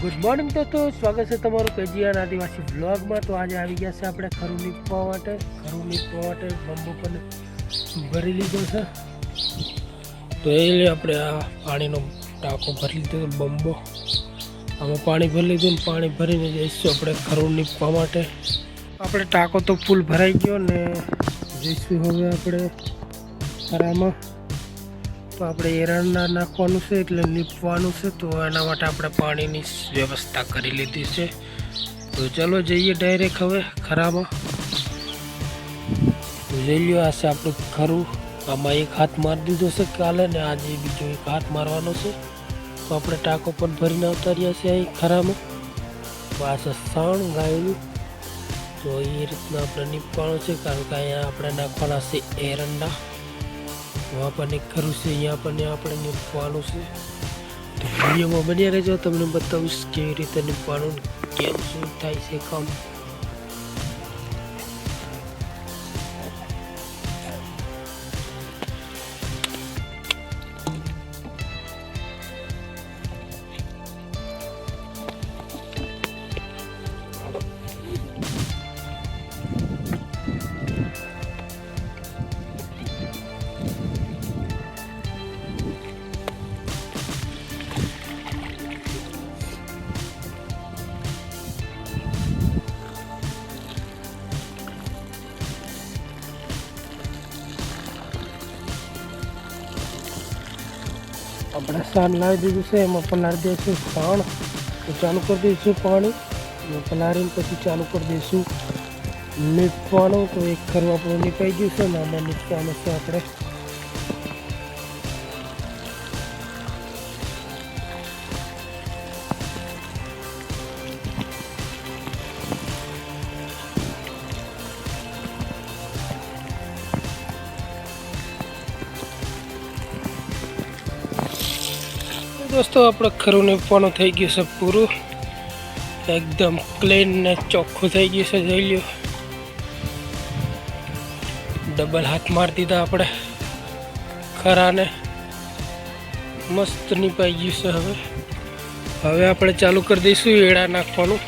Good morning દોસ્તો, સ્વાગત છે તમારું કેજીઆર આદિવાસી વ્લોગમાં। તો આજે આવી ગયા છે આપણે ખરું નીપવા માટે બંબો પણ ભરી લીધો છે। તો એ આપણે આ પાણીનો ટાંકો ભરી લીધો બંબો, આમાં પાણી ભરી લીધું ને પાણી ભરીને જઈશું આપણે ખરું નીપવા માટે। આપણે ટાંકો તો ફૂલ ભરાઈ ગયો ને જઈશું હવે આપણે ખરામાં। તો આપણે એરંડા નાખવાનું છે એટલે લીપવાનું છે, તો એના માટે આપણે પાણીની વ્યવસ્થા કરી લીધી છે। તો ચલો જઈએ ડાયરેક્ટ હવે ખરામાં। જોઈ લ્યો, આ છે આપણું ખરું। આમાં એક હાથ મારી દીધો છે કાલે ને આજે બીજો એક હાથ મારવાનો છે। તો આપણે ટાંકો પણ ભરીને ઉતાર્યા છે અહીં ખરામાં। તો આ છે સાણ ગાયનું, તો એ રીતના આપણે નીપવાનું છે, કારણ કે અહીંયા આપણે નાખવાના છે એરંડા। वहाँ पर एक खरू से यहाँ पर આપણે નીપવાનું છે। તો વિડીયોમાં બન્યા રહેજો, તમને બતાવીશ કેવી રીતે નીપવાનું, કેમ શું થાય છે કામ। આપણે સાણ લાવી દીધું છે, એમાં પલાળી દઈશું સાણ। તો ચાલુ કરી દઈશું પાણી, પલાળીને પછી ચાલુ કરી દઈશું નીપવાનું। તો એક ખરું આપણું નીપાઈ ગયું છે ને આમાં નીપવાનું છે આપણે। दोस्तों આપણે ખરું નીપવાનું થઈ ગયું છે પૂરું, એકદમ ક્લીન ને ચોખ્ખું થઈ ગયું છે। જોઈ લ્યો, ડબલ હાથ મારી દીધા આપણે ખરાને, મસ્ત નીપાઈ ગયું છે। હવે આપણે ચાલુ કરી દઈશું એડા નાખવાનું।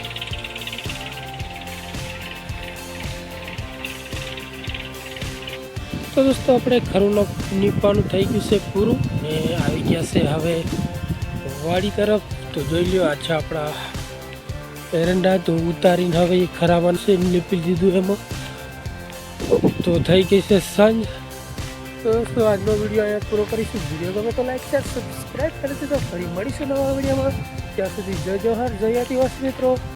તો દોસ્તો આપણે ખરું નીપવાનું થઈ ગયું છે પૂરું ને આવી ગયા છે હવે વાડી તરફ। તો જોઈ લ્યો, આ છે આપણા એરંડા। તો ઉતારીને હવે એ ખરામાં છે નીપી દીધું એમાં। તો થઈ ગઈ છે સાંજ। તો દોસ્તો આજનો વિડીયો અહીંયા પૂરો કરીશું। વિડીયો ગમે તો લાઈક શેર સબસ્ક્રાઈબ કરી દીધો। ફરી મળીશું નવા વિડીયોમાં, ત્યાં સુધી જય જોહર, જય આદિવાસી મિત્રો।